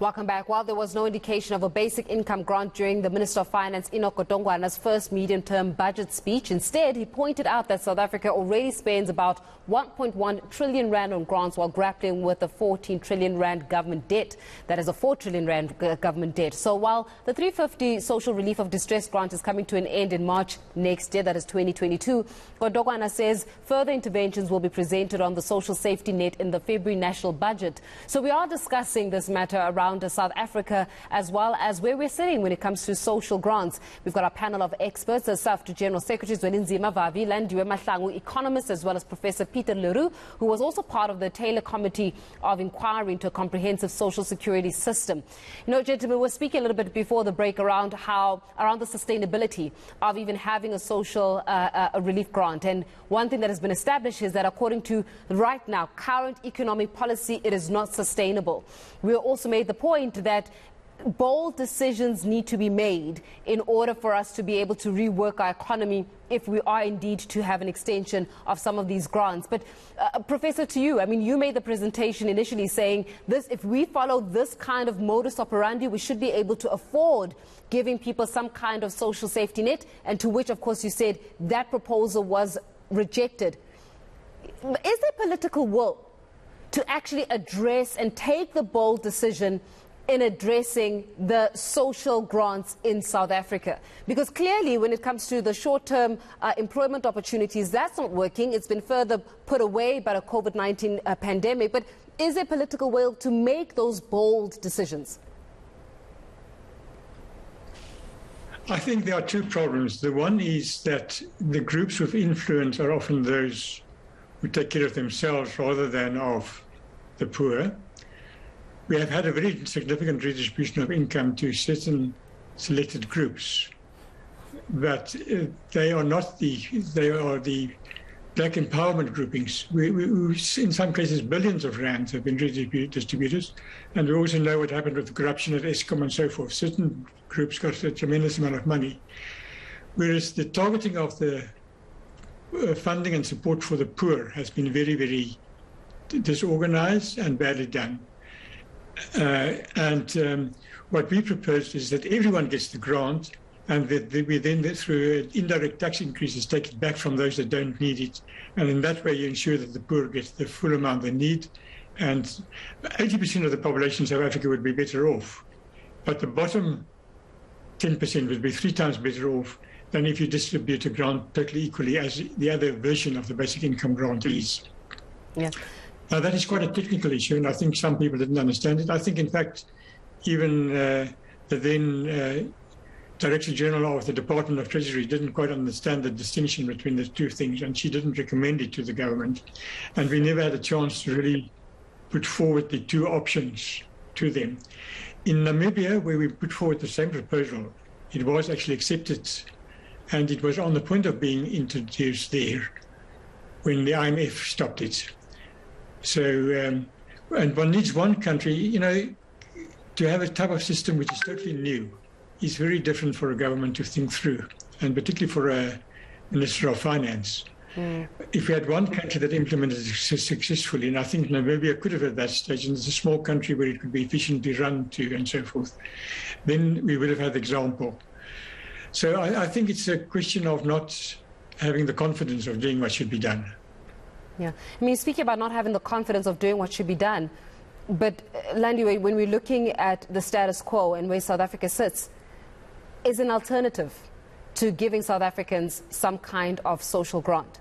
Welcome back. While there was no indication of a basic income grant during the Minister of Finance Enoch Godongwana's first medium-term budget speech, instead he pointed out that South Africa already spends about 1.1 trillion rand on grants while grappling with a 14 trillion rand government debt. That is a 4 trillion rand government debt. So while the 350 social relief of distress grant is coming to an end in March next year, that is 2022, Godongwana says further interventions will be presented on the social safety net in the February national budget. So we are discussing this matter around South Africa, as well as where we're sitting when it comes to social grants. We've got our panel of experts, Saftu General Secretary Zwelinzima, Vavi, Landiwe Mahlangu, economist, as well as Professor Pieter, who was also part of the Taylor Committee of Inquiry into a comprehensive social security system. You know, gentlemen, we're speaking a little bit before the break around the sustainability of even having a social a relief grant. And one thing that has been established is that according to right now current economic policy, it is not sustainable. We also made the point that bold decisions need to be made in order for us to be able to rework our economy if we are indeed to have an extension of some of these grants. But Professor, to you, I mean, you made the presentation initially saying this: if we follow this kind of modus operandi, we should be able to afford giving people some kind of social safety net, and to which, of course, you said that proposal was rejected. Is there political will to actually address and take the bold decision in addressing the social grants in South Africa? Because clearly when it comes to the short-term employment opportunities, that's not working. It's been further put away by the COVID-19 pandemic. But is there political will to make those bold decisions? I think there are two problems. The one is that the groups with influence are often those who take care of themselves rather than of the poor. We have had a very significant redistribution of income to certain selected groups, but they are the black empowerment groupings. We, in some cases, billions of rands have been redistributed, and we also know what happened with the corruption at Eskom and so forth. Certain groups got a tremendous amount of money, whereas the targeting of the funding and support for the poor has been very, very disorganized and badly done. What we proposed is that everyone gets the grant, and that we then, through indirect tax increases, take it back from those that don't need it. And in that way, you ensure that the poor get the full amount they need. And 80% of the population in South Africa would be better off. But the bottom 10% would be 3 times better off than if you distribute a grant totally equally, as the other version of the basic income grant is. Yeah. Now, that is quite a technical issue, and I think some people didn't understand it. I think, in fact, even the then Director General of the Department of Treasury didn't quite understand the distinction between the two things, and she didn't recommend it to the government. And we never had a chance to really put forward the two options to them. In Namibia, where we put forward the same proposal, it was actually accepted, and it was on the point of being introduced there when the IMF stopped it. So, and one needs one country, you know, to have a type of system which is totally new is very different for a government to think through, and particularly for a Minister of Finance. If we had one country that implemented it successfully, and I think Namibia could have at that stage, and it's a small country where it could be efficiently run to and so forth, then we would have had the example. So I think it's a question of not having the confidence of doing what should be done. Yeah, I mean, speaking about not having the confidence of doing what should be done, but Landiwe, when we're looking at the status quo and where South Africa sits, is an alternative to giving South Africans some kind of social grant?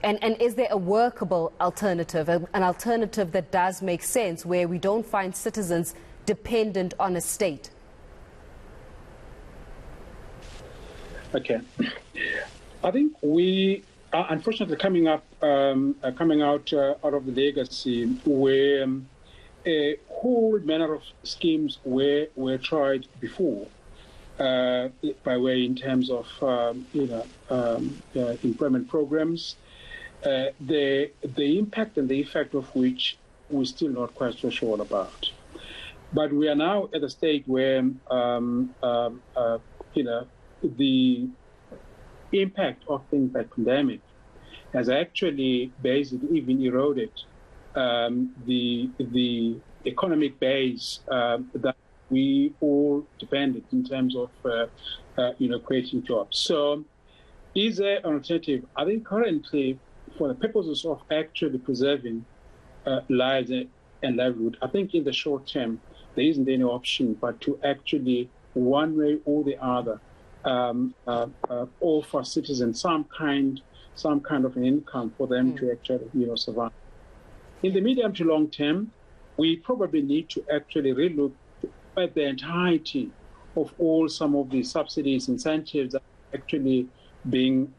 And is there a workable alternative, an alternative that does make sense, where we don't find citizens dependent on a state? Okay. I think we are unfortunately coming out of the legacy where a whole manner of schemes were tried before, by way in terms of employment programs, the impact and the effect of which we're still not quite so sure about. But we are now at a state where the impact of things like pandemic has actually basically even eroded the economic base that we all depended in terms of creating jobs. So is there an alternative? I think currently, for the purposes of actually preserving lives and livelihood, I think in the short term, there isn't any option but to actually, one way or the other, offer citizens some kind of an income for them to actually, survive. In the medium to long term, we probably need to actually relook at the entirety of some of the subsidies, incentives that are actually being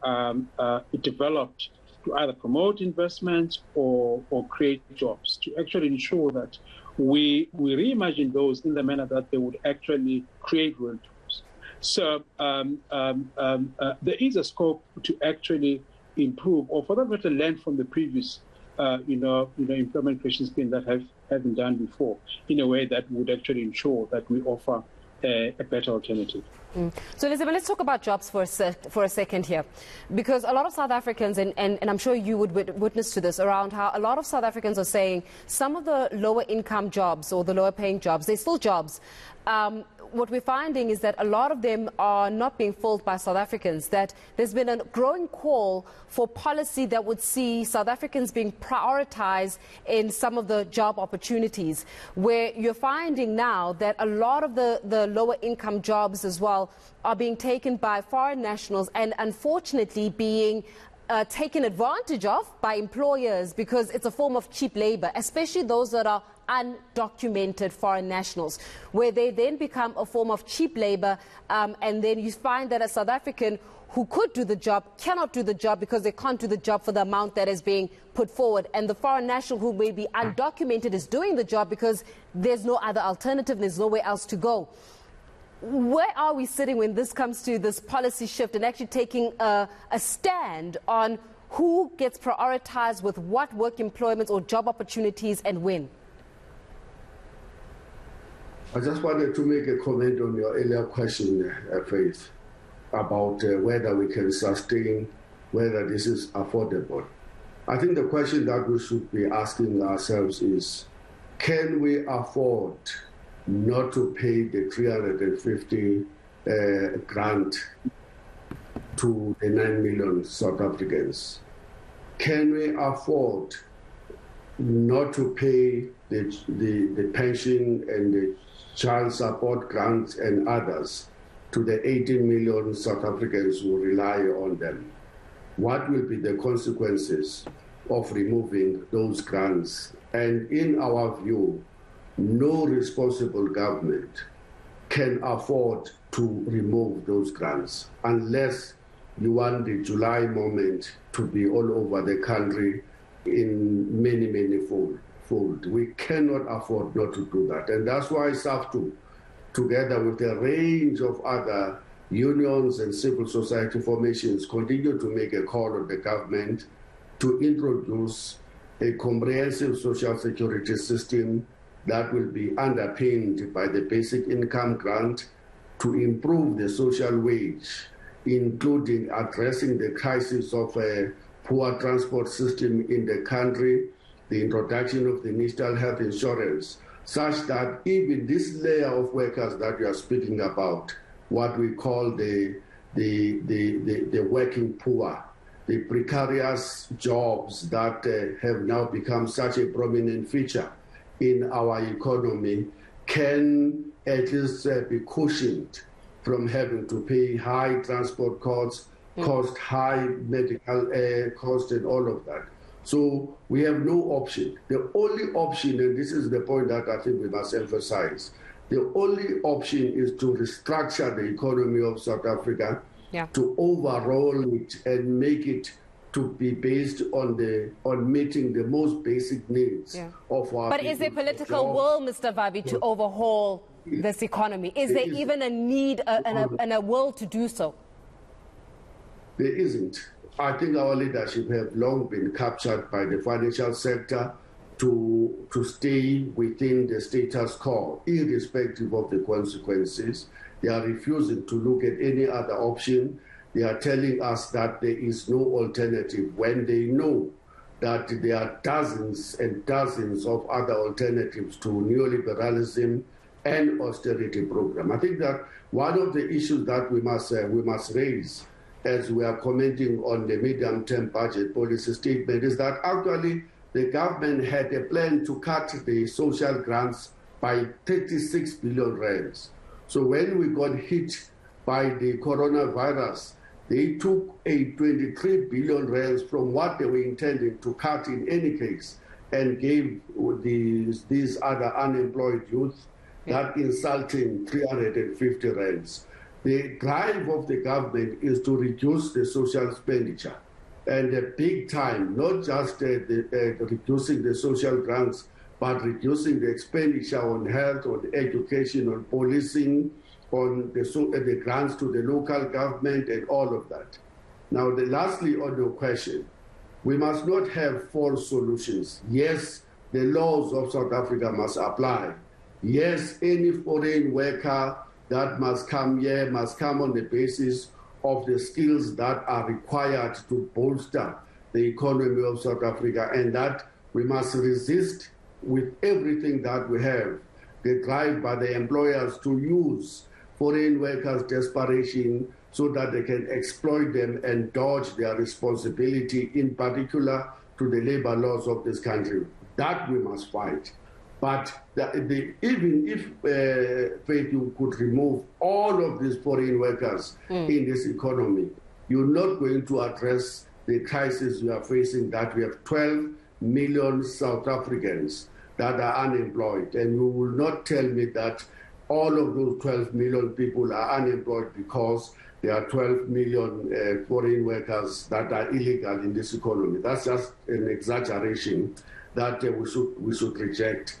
developed to either promote investments or create jobs, to actually ensure that we reimagine those in the manner that they would actually create real jobs. So there is a scope to actually improve, or for that matter, learn from the previous, employment creation scheme that have been done before, in a way that would actually ensure that we offer a better alternative. So, Elizabeth, let's talk about jobs for a second here, because a lot of South Africans, and I'm sure you would witness to this, around how a lot of South Africans are saying some of the lower income jobs or the lower paying jobs, they're still jobs. What we're finding is that a lot of them are not being filled by South Africans, that there's been a growing call for policy that would see South Africans being prioritized in some of the job opportunities, where you're finding now that a lot of the lower income jobs as well are being taken by foreign nationals and unfortunately being taken advantage of by employers because it's a form of cheap labor, especially those that are undocumented foreign nationals, where they then become a form of cheap labor, and then you find that a South African who could do the job cannot do the job because they can't do the job for the amount that is being put forward, and the foreign national who may be undocumented is doing the job because there's no other alternative, there's nowhere else to go. Where are we sitting when this comes to this policy shift and actually taking a stand on who gets prioritized with what work employments or job opportunities and when? I just wanted to make a comment on your earlier question, Faith, about whether we can sustain, whether this is affordable. I think the question that we should be asking ourselves is, can we afford not to pay the 350 grant to the 9 million South Africans? Can we afford not to pay the pension and the child support grants and others to the 18 million South Africans who rely on them? What will be the consequences of removing those grants? And in our view, no responsible government can afford to remove those grants unless you want the July moment to be all over the country in many, many fold. We cannot afford not to do that. And that's why Saftu, together with a range of other unions and civil society formations, continue to make a call on the government to introduce a comprehensive social security system that will be underpinned by the basic income grant to improve the social wage, including addressing the crisis of a poor transport system in the country, the introduction of the national health insurance, such that even this layer of workers that we are speaking about, what we call the working poor, the precarious jobs that have now become such a prominent feature in our economy, can at least be cushioned from having to pay high transport costs, high medical costs, and all of that. So we have no option. The only option, and this is the point that I think we must emphasize, the only option is to restructure the economy of South Africa, to overhaul it and make it to be based on meeting the most basic needs of our people. But is there political will, Mr. Vavi, to overhaul this economy? Is there even a need and a will to do so? There isn't. I think our leadership have long been captured by the financial sector to stay within the status quo, irrespective of the consequences. They are refusing to look at any other option. They are telling us that there is no alternative when they know that there are dozens and dozens of other alternatives to neoliberalism and austerity program. I think that one of the issues that we must raise as we are commenting on the medium-term budget policy statement is that actually the government had a plan to cut the social grants by 36 billion rands. So when we got hit by the coronavirus, they took a 23 billion rands from what they were intending to cut in any case and gave these other unemployed youth that insulting 350 rands. The drive of the government is to reduce the social expenditure, and big time, not just reducing the social grants, but reducing the expenditure on health, on education, on policing, on the grants to the local government and all of that. Now, lastly, on your question, we must not have false solutions. Yes, the laws of South Africa must apply. Yes, any foreign worker that must come here must come on the basis of the skills that are required to bolster the economy of South Africa, and that we must resist with everything that we have the drive by the employers to use foreign workers' desperation so that they can exploit them and dodge their responsibility, in particular to the labor laws of this country. That we must fight. But even if Faith, you could remove all of these foreign workers in this economy, you're not going to address the crisis we are facing, that we have 12 million South Africans that are unemployed. And you will not tell me that all of those 12 million people are unemployed because there are 12 million foreign workers that are illegal in this economy. That's just an exaggeration that we should reject.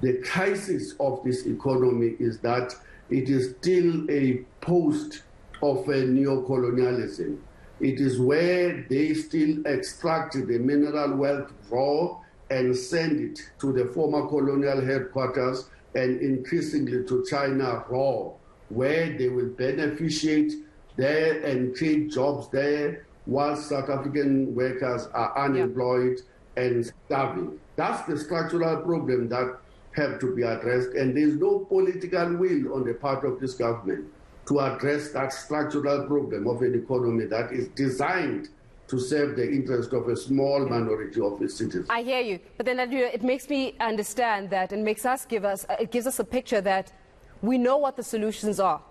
The crisis of this economy is that it is still a post of a neocolonialism. It is where they still extract the mineral wealth raw and send it to the former colonial headquarters and increasingly to China raw, where they will beneficiate there and create jobs there while South African workers are unemployed and starving. That's the structural problem that have to be addressed, and there's no political will on the part of this government to address that structural problem of an economy that is designed to serve the interest of a small minority of its citizens. I hear you, but then it makes me understand that, and it gives us a picture that we know what the solutions are.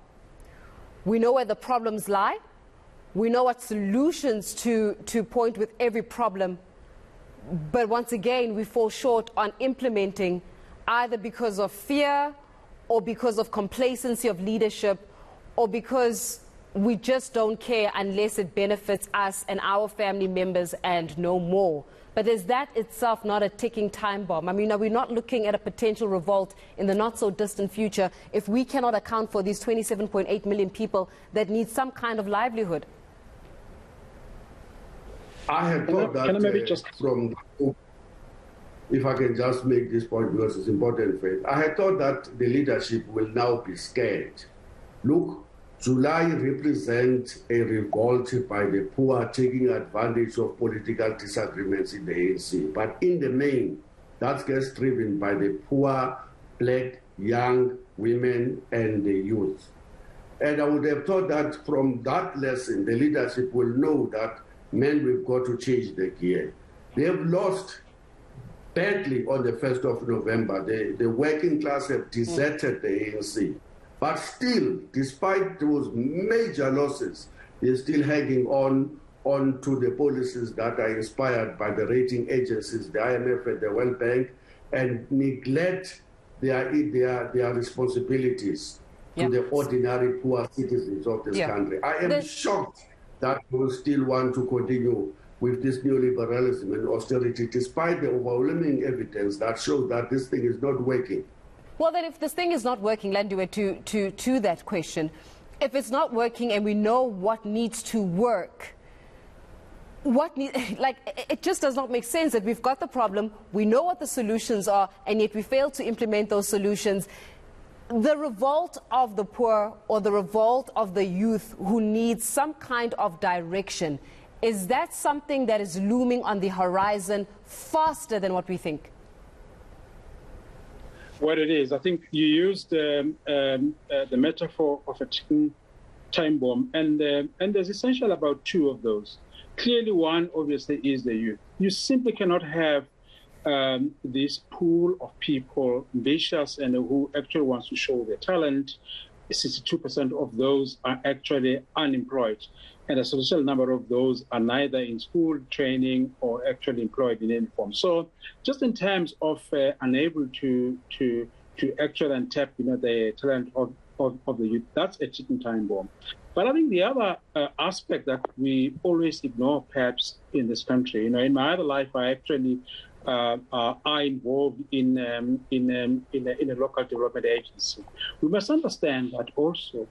We know where the problems lie. We know what solutions to point with every problem. But once again, we fall short on implementing, either because of fear or because of complacency of leadership or because we just don't care unless it benefits us and our family members and no more. But is that itself not a ticking time bomb? I mean, are we not looking at a potential revolt in the not so distant future if we cannot account for these 27.8 million people that need some kind of livelihood? I had thought that if I can just make this point because it's important, Faith. I had thought that the leadership will now be scared. Look, July represents a revolt by the poor taking advantage of political disagreements in the ANC. But in the main, that gets driven by the poor, black, young women and the youth. And I would have thought that from that lesson, the leadership will know that, men, we've got to change the gear. They have lost badly on the 1st of November. The working class have deserted the ANC. But still, despite those major losses, they're still hanging on to the policies that are inspired by the rating agencies, the IMF and the World Bank, and neglect their responsibilities to the ordinary poor citizens of this country. I am shocked that we will still want to continue with this neoliberalism and austerity, despite the overwhelming evidence that shows that this thing is not working. Well, then if this thing is not working, Landiwe, to that question, if it's not working and we know what needs to work, it just does not make sense that we've got the problem, we know what the solutions are, and yet we fail to implement those solutions. The revolt of the poor or the revolt of the youth who needs some kind of direction Is that something that is looming on the horizon faster than what we think? What it is, I think you used the metaphor of a ticking time bomb, and there's essentially about two of those. Clearly, one obviously is the youth. You simply cannot have this pool of people, ambitious and who actually wants to show their talent. 62% of those are actually unemployed, and a substantial number of those are neither in school training or actually employed in any form. So, just in terms of unable to actually untap, the talent of the youth, that's a ticking time bomb. But I think the other aspect that we always ignore, perhaps in this country, in my other life, I actually are involved in a local development agency. We must understand that also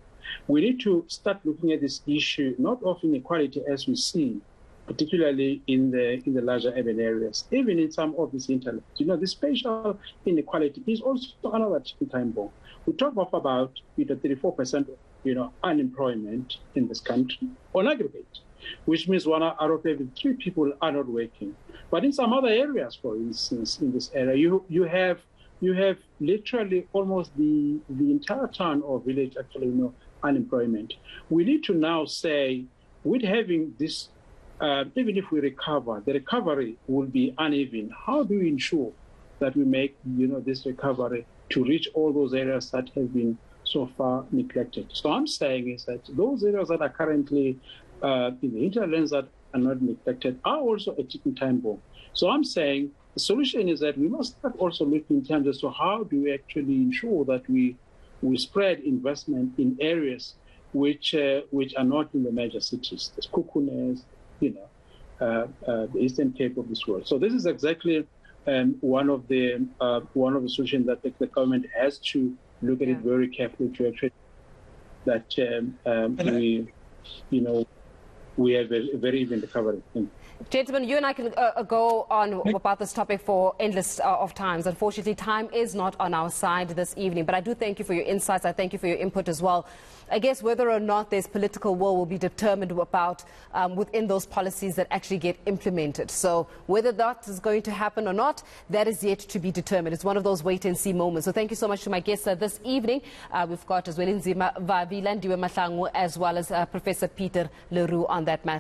we need to start looking at this issue not of inequality as we see, particularly in the larger urban areas, even in some of these hinterlands. The spatial inequality is also another ticking time bomb. We talk about 34% unemployment in this country on aggregate, which means 1 out of every 3 people are not working. But in some other areas, for instance, in this area, you have literally almost the entire town or village actually unemployment. We need to now say, with having this, even if we recover, the recovery will be uneven. How do we ensure that we make this recovery to reach all those areas that have been so far neglected? So I'm saying is that those areas that are currently in the hinterlands that are not neglected are also a ticking time bomb. So I'm saying the solution is that we must start also looking in terms as to how do we actually ensure that we spread investment in areas which are not in the major cities, the Kukunes, the Eastern Cape of this world. So this is exactly one of the solutions that the government has to look at it very carefully to actually that we have a very even recovery. Gentlemen, you and I can go on about this topic for endless of times. Unfortunately, time is not on our side this evening, but I do thank you for your insights. I thank you for your input as well. I guess whether or not there's political will be determined about within those policies that actually get implemented. So whether that is going to happen or not, that is yet to be determined. It's one of those wait and see moments. So thank you so much to my guests this evening. We've got Zwelinzima, Vavi, Landiwe Mahlangu, as well as Professor Pieter Roux on that matter.